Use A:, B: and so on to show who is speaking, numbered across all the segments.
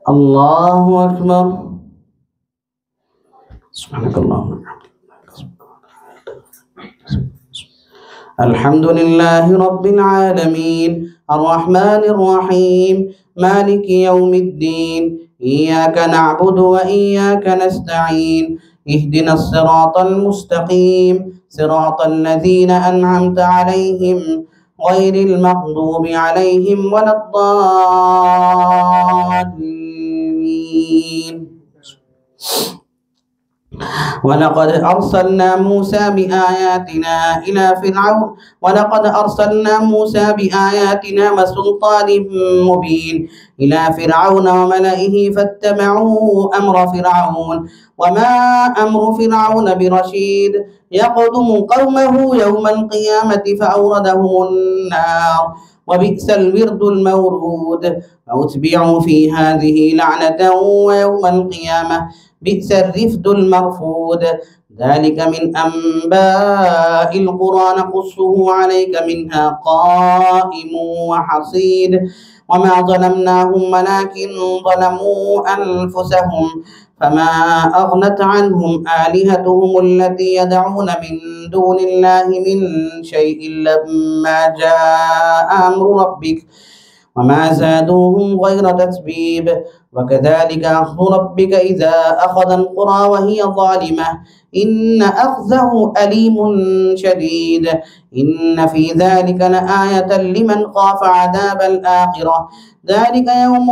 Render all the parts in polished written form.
A: الله أكبر. سبحانك اللهم وبحمدك. الحمد لله رب العالمين الرحمن الرحيم مالك يوم الدين إياك نعبد وإياك نستعين اهدنا الصراط المستقيم صراط الذين أنعمت عليهم غير المغضوب عليهم ولا الضالين. ولقد أرسلنا موسى بآياتنا وسلطان مبين إلى فرعون وملئه فاتبعوا أمر فرعون وما أمر فرعون برشيد يقدم قومه يوم القيامة فأوردهم النار وبئس الورد المورود وأتبعوا في هذه لعنة ويوم القيامة بئس الرفد المرفود. ذلك من أنباء القرى نقصه عليك منها قائم وحصيد وما ظلمناهم ولكن ظلموا أنفسهم فما أغنت عنهم آلهتهم التي يدعون من دون الله من شيء لما جاء أمر ربك وما زادوهم غير تتبيب. وكذلك أخذ ربك إذا أخذ القرى وهي ظالمة إن أخذه أليم شديد. إن في ذلك لآية لمن خاف عذاب الآخرة ذلك يوم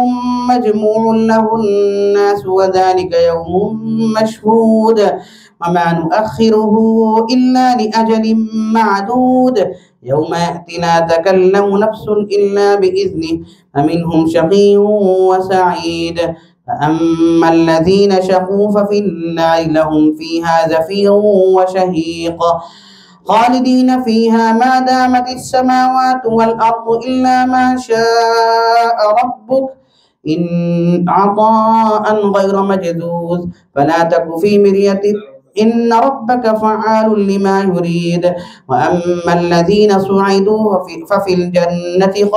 A: مجموع له الناس وذلك يوم مشهود وما نؤخره إلا لأجل معدود يوم يأتي لا تكلم نفس إلا بإذنه فمنهم شقي وسعيد. فأما الذين شقوا ففي النار لهم فيها زفير وشهيق خالدين فيها ما دامت السماوات والأرض إلا ما شاء ربك إن عطاء غير مجذوذ فلا تك في مرية إن ربك فعال لما يريد. وأما الذين سعدوا ففي الجنة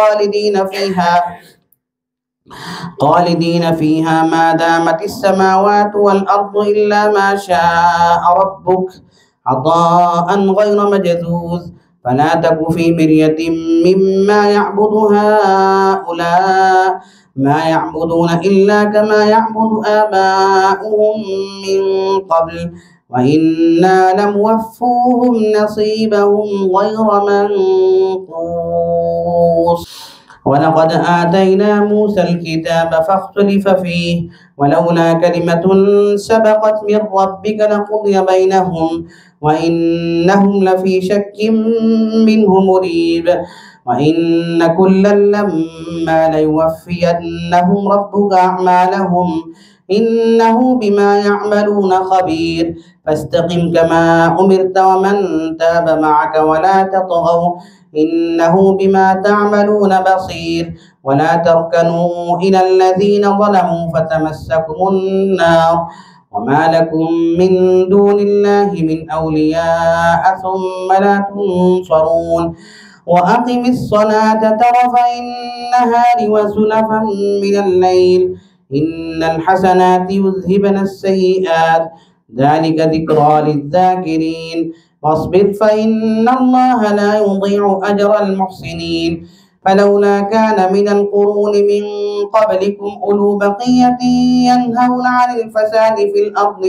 A: خالدين فيها ما دامت السماوات والأرض إلا ما شاء ربك عطاء غير مجذوذ فلا تك في مرية مما يعبد هؤلاء ما يعبدون إلا كما يعبد آباؤهم من قبل وإنا لموفوهم نصيبهم غير منقوص. ولقد آتينا موسى الكتاب فاختلف فيه ولولا كلمة سبقت من ربك لقضي بينهم وإنهم لفي شك منه مريب. وإن كلا لما ليوفينهم ربك أعمالهم إنه بما يعملون خبير. فاستقم كما أمرت ومن تاب معك ولا تطغوا إنه بما تعملون بصير. ولا تركنوا إلى الذين ظلموا فتمسكم النار وما لكم من دون الله من أولياء ثم لا تنصرون. وأقم الصلاة طرفي النهار وزلفا من الليل إن الحسنات يذهبن السيئات ذلك ذكرى للذاكرين. واصبر فإن الله لا يضيع أجر المحسنين. فلولا كان من القرون من قبلكم أولو بقية ينهون عن الفساد في الأرض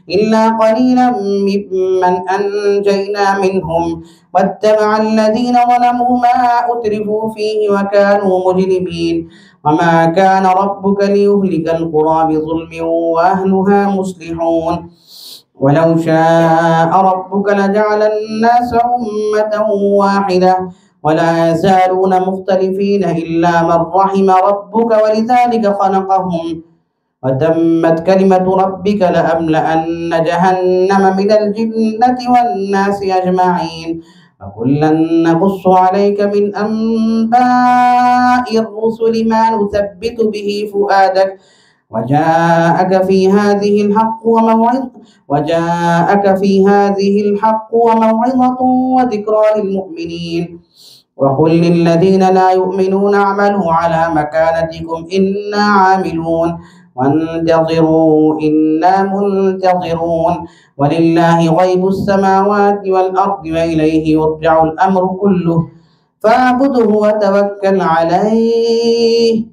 A: إلا قليلا ممن أنجينا منهم واتبع الذين ظلموا ما أترفوا فيه وكانوا مجرمين. وما كان ربك ليهلك القرى بظلم وأهلها مصلحون. ولو شاء ربك لجعل الناس أمة واحدة ولا يزالون مختلفين إلا من رحم ربك ولذلك خلقهم وتمت كلمة ربك لأملأن جهنم من الجنة والناس أجمعين. وكلا نقص عليك من أنباء الرسل ما نثبت به فؤادك وجاءك في هذه الحق وموعظة وذكرى للمؤمنين. وقل للذين لا يؤمنون اعملوا على مكانتكم إنا عاملون وانتظروا إنا منتظرون ولله غيب السماوات والأرض وإليه يرجع الأمر كله فاعبده وتوكل عليه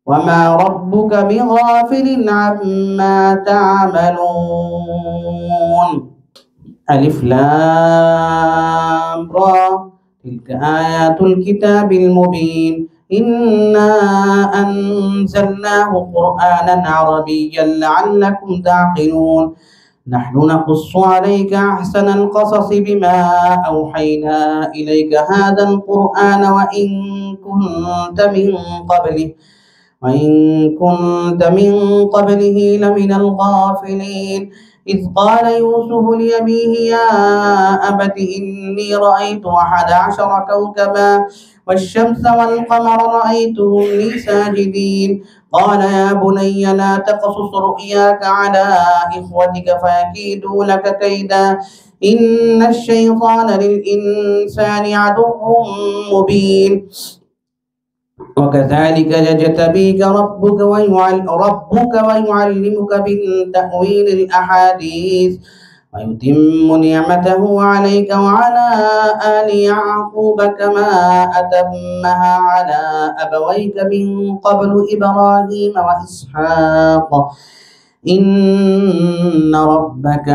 A: وما ربك بغافل عما تعملون. ألف لام را تلك آيات الكتاب المبين إنا أنزلناه قرآنا عربيا لعلكم تعقلون نحن نقص عليك أحسن القصص بما أوحينا إليك هذا القرآن وإن كنت من قبله لمن الغافلين إذ قال يوسف لأبيه يا أبت إني رأيت 11 كوكبا والشمس والقمر رأيتهم لي ساجدين قال يا بني لا تقصص رؤياك على إخوتك فيكيدوا لك كيدا إن الشيطان للإنسان عدو مبين وكذلك يجتبيك ربك ويعلمك من تأويل الأحاديث ويتم نعمته عليك وعلى آل يعقوب كما أتمها على أبويك من قبل إبراهيم وإسحاق إن ربك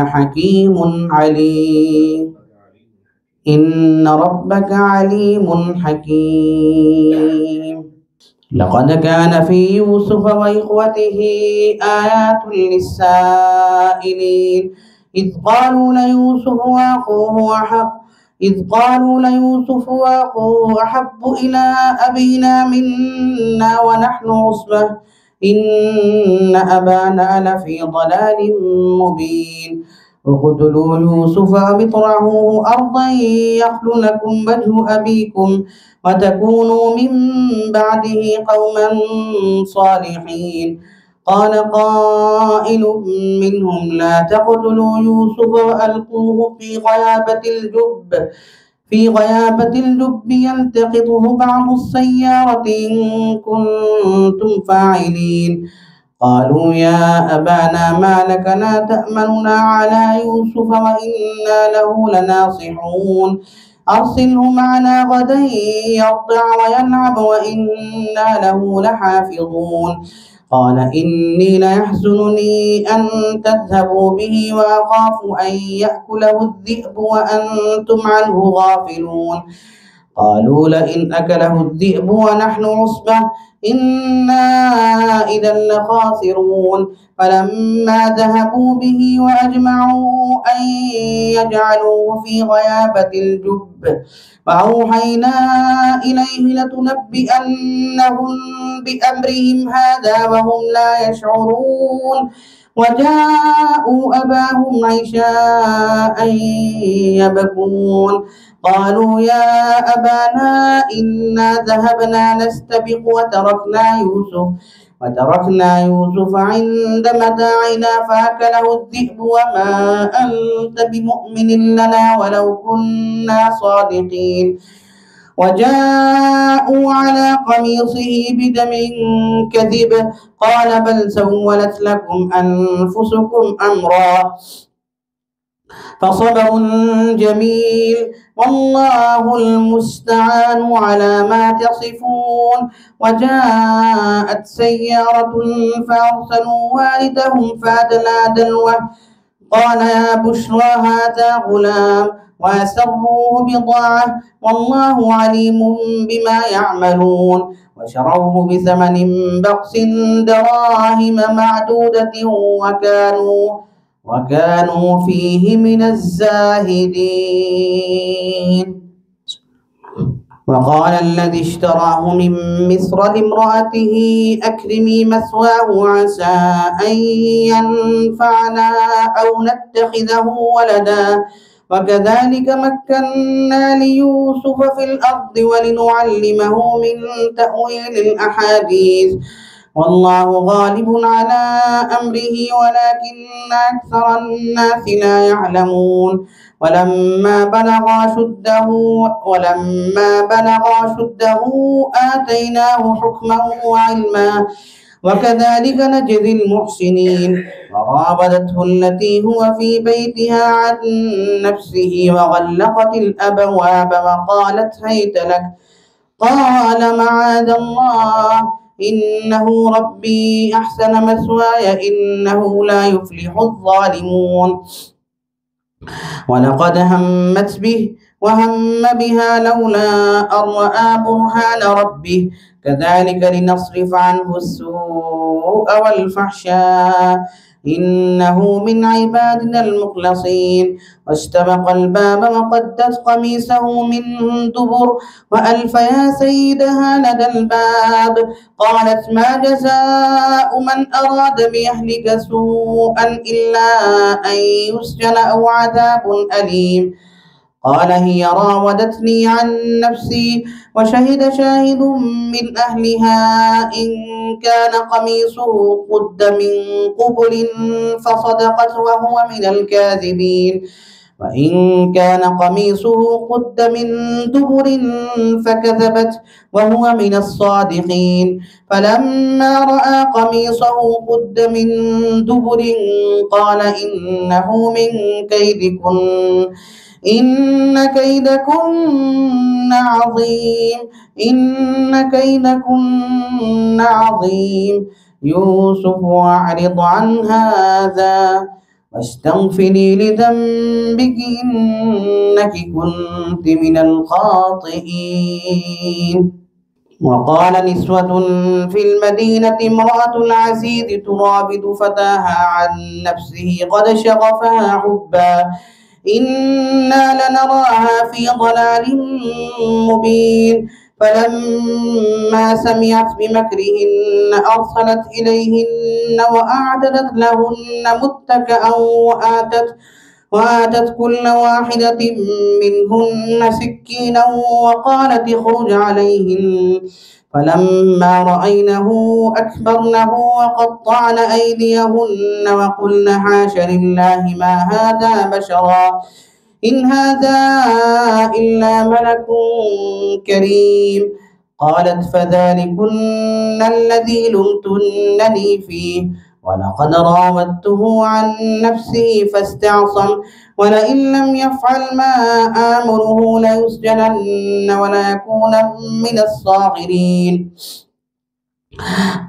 A: عليم حكيم. لقد كان في يوسف وإخوته آيات للسائلين إذ قالوا ليوسف وأخوه أحب إلى أبينا منا ونحن عصبة إن أبانا لفي ضلال مبين اقتلوا يوسف أو اطرحوه أرضا يخل لكم وجه أبيكم وتكونوا من بعده قوما صالحين قال قائل منهم لا تقتلوا يوسف وألقوه في غيابة الجب يلتقطه بعض السيارة إن كنتم فاعلين قالوا يا أبانا ما لك لا تأمننا على يوسف وإنا له لناصحون أرسله معنا غدا يرتع ويلعب وإنا له لحافظون قال إني ليحزنني أن تذهبوا به وأخاف أن يأكله الذئب وأنتم عنه غافلون قالوا لئن أكله الذئب ونحن عصبة إنا إذا لخاسرون فلما ذهبوا به وأجمعوا أن يجعلوه في غيابة الجب وأوحينا إليه لتنبئنهم بأمرهم هذا وهم لا يشعرون وجاءوا أباهم عشاء يبكون قالوا يا أبانا إنا ذهبنا نستبق وتركنا يوسف عند متاعنا فأكله الذئب وما أنت بمؤمن لنا ولو كنا صادقين وجاءوا على قميصه بدم كذب قال بل سولت لكم أنفسكم أمرا فصبر جميل والله المستعان على ما تصفون وجاءت سيارة فأرسلوا والدهم فأدلى دلوه قال يا بشرى هذا غلام وأسروه بضاعة والله عليم بما يعملون وشروه بثمن بخس دراهم معدودة وكانوا فيه من الزاهدين وقال الذي اشتراه من مصر لامرأته أكرمي مثواه عسى أن ينفعنا أو نتخذه ولدا وكذلك مكنا ليوسف في الأرض ولنعلمه من تأويل الأحاديث والله غالب على أمره ولكن أكثر الناس لا يعلمون ولما بلغ أشده آتيناه حكما وعلما وكذلك نجزي المحسنين وراودته التي هو في بيتها عن نفسه وغلقت الأبواب وقالت هيت لك قال معاذ الله إنه ربي أحسن مثواي إنه لا يفلح الظالمون ولقد همت به وهم بها لولا أن رأى برهان ربه كذلك لنصرف عنه السوء والفحشاء إنه من عبادنا المخلصين واستبق الباب وقدت قميصه من دبر وألف يا سيدها لدى الباب قالت ما جزاء من أراد بأهلك سوءا إلا أن يسجن أو عذاب أليم قال هي راودتني عن نفسي وشهد شاهد من أهلها إن كان قميصه قد من قبل فصدقت وهو من الكاذبين وإن كان قميصه قد من دبر فكذبت وهو من الصادقين فلما رأى قميصه قد من دبر قال إنه من كيدكن إن كيدكن عظيم يوسف أعرض عن هذا واستغفري لذنبك إنك كنت من الخاطئين وقال نسوة في المدينة امرأة العزيز تراود فتاها عن نفسه قد شغفها حبا إنا لنراها في ضلال مبين فلما سمعت بمكرهن أرسلت إليهن وأعتدت لهن متكئا وآتت كل واحدة منهن سكينا وقالت اخرج عليهن فلما رأينه أكبرنه وقطعن أيديهن وقلن حاش لله ما هذا بشرا إن هذا إلا ملك كريم قالت فذلكن الذي لمتنني فيه ولقد راودته عن نفسه فاستعصم ولئن لم يفعل ما آمره ليسجنن وليكون من الصاغرين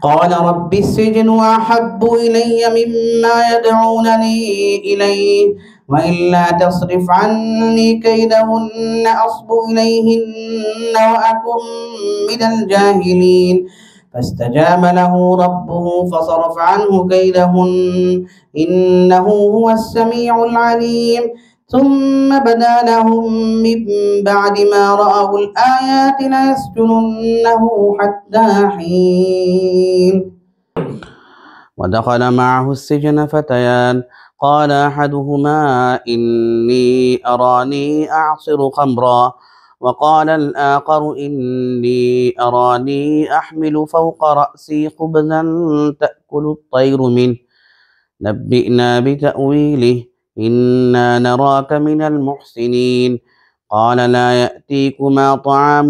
A: قال رب السجن أحب إلي مما يدعونني إليه وإلا تصرف عني كيدهن أصب إليهن وأكن من الجاهلين فاستجاب له ربه فصرف عنه كيدهن إنه هو السميع العليم ثم بدا لهم من بعد ما رأوا الآيات ليسجننه حتى حين ودخل معه السجن فتيان قال أحدهما إني أراني أعصر خمرا وقال الآخر إني أراني أحمل فوق رأسي خبزا تأكل الطير منه نبئنا بتأويله إنا نراك من المحسنين قال لا يأتيكما طعام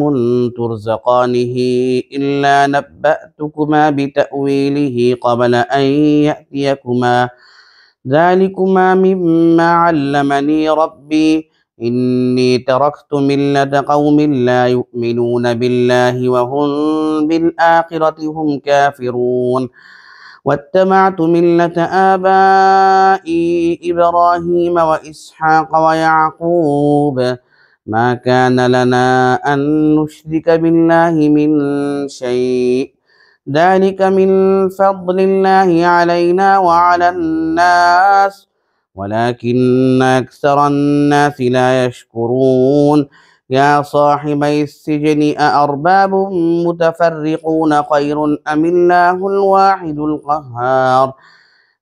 A: ترزقانه إلا نبأتكما بتأويله قبل أن يأتيكما ذلكما مما علمني ربي إني تركت ملة قوم لا يؤمنون بالله وهم بالآخرة هم كافرون واتبعت ملة آبائي إبراهيم وإسحاق ويعقوب ما كان لنا أن نشرك بالله من شيء ذلك من فضل الله علينا وعلى الناس ولكن أكثر الناس لا يشكرون يا صاحبي السجن أأرباب متفرقون خير أم الله الواحد القهار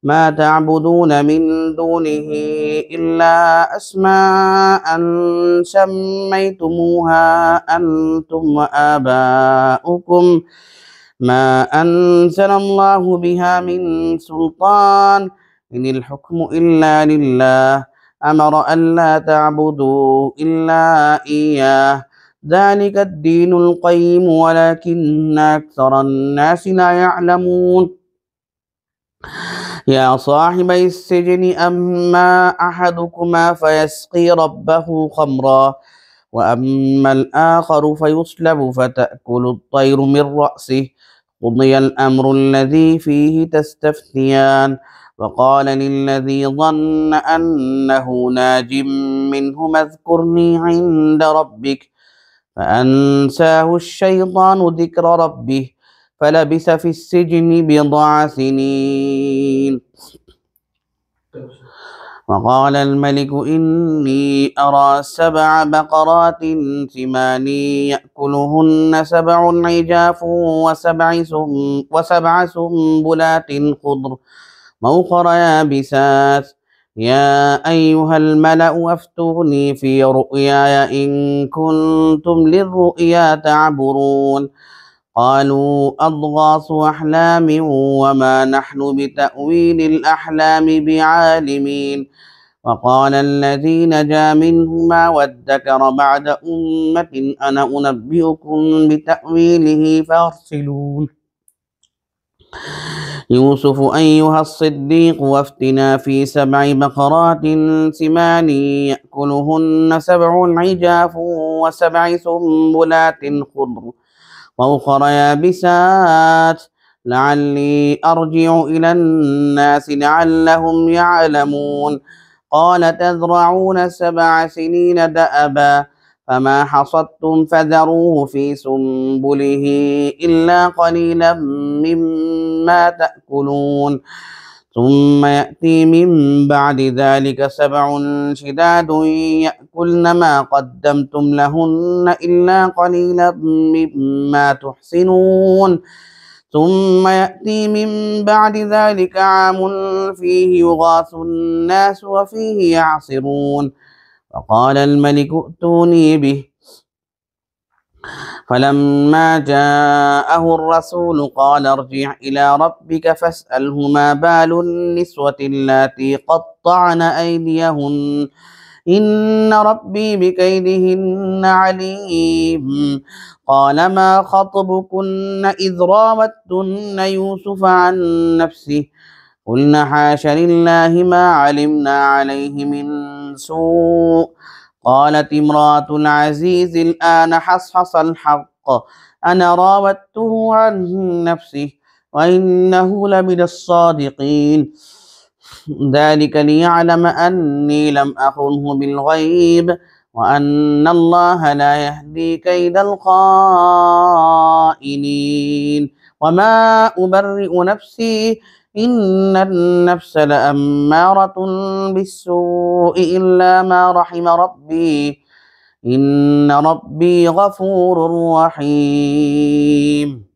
A: ما تعبدون من دونه إلا أسماء سميتموها أنتم وآباؤكم ما أنزل الله بها من سلطان إن الحكم إلا لله أمر ألا تعبدوا إلا إياه ذلك الدين القيم ولكن أكثر الناس لا يعلمون يا صاحبي السجن أما أحدكما فيسقي ربه خمرا وأما الآخر فيصلب فتأكل الطير من رأسه قضي الأمر الذي فيه تستفتيان وقال للذي ظن أنه ناج منهما اذكرني عند ربك فأنساه الشيطان ذكر ربه فلبث في السجن بضع سنين وقال الملك إني أرى 7 بقرات سمان يأكلهن 7 عجاف وسبع سنبلات خضر وأخر يابسات يا أيها الملأ أفتوني في رؤياي إن كنتم للرؤيا تعبرون قالوا أضغاث أحلام وما نحن بتأويل الأحلام بعالمين وقال الذي نجا منهما وادكر بعد أمة أنا أنبئكم بتأويله فأرسلون يوسف أيها الصديق وافتنا في 7 بقرات سمان يأكلهن 7 عجاف و7 سنبلات خضر وأخر يابسات لعلي أرجع إلى الناس لعلهم يعلمون قال تزرعون 7 سنين دأبا فما حصدتم فذروه في سنبله إلا قليلا مما تأكلون ثم يأتي من بعد ذلك 7 شداد يأكلن ما قدمتم لهن إلا قليلا مما تحسنون ثم يأتي من بعد ذلك عام فيه يغاث الناس وفيه يعصرون فقال الملك ائتوني به فلما جاءه الرسول قال ارجع إلى ربك فاسأله ما بال النسوة اللاتي قطعن أيديهن إن ربي بكيدهن عليم قال ما خطبكن إذ راوتن يوسف عن نفسه قلنا حاش لله ما علمنا عليه من سوء قالت امرأة العزيز الآن حصحص الحق أنا راودته عن نفسه وإنه لمن الصادقين ذلك ليعلم أني لم أخنه بالغيب وأن الله لا يهدي كيد الخائنين وما أبرئ نفسي إن النفس لأمارة بالسوء إلا ما رحم ربي إن ربي غفور رحيم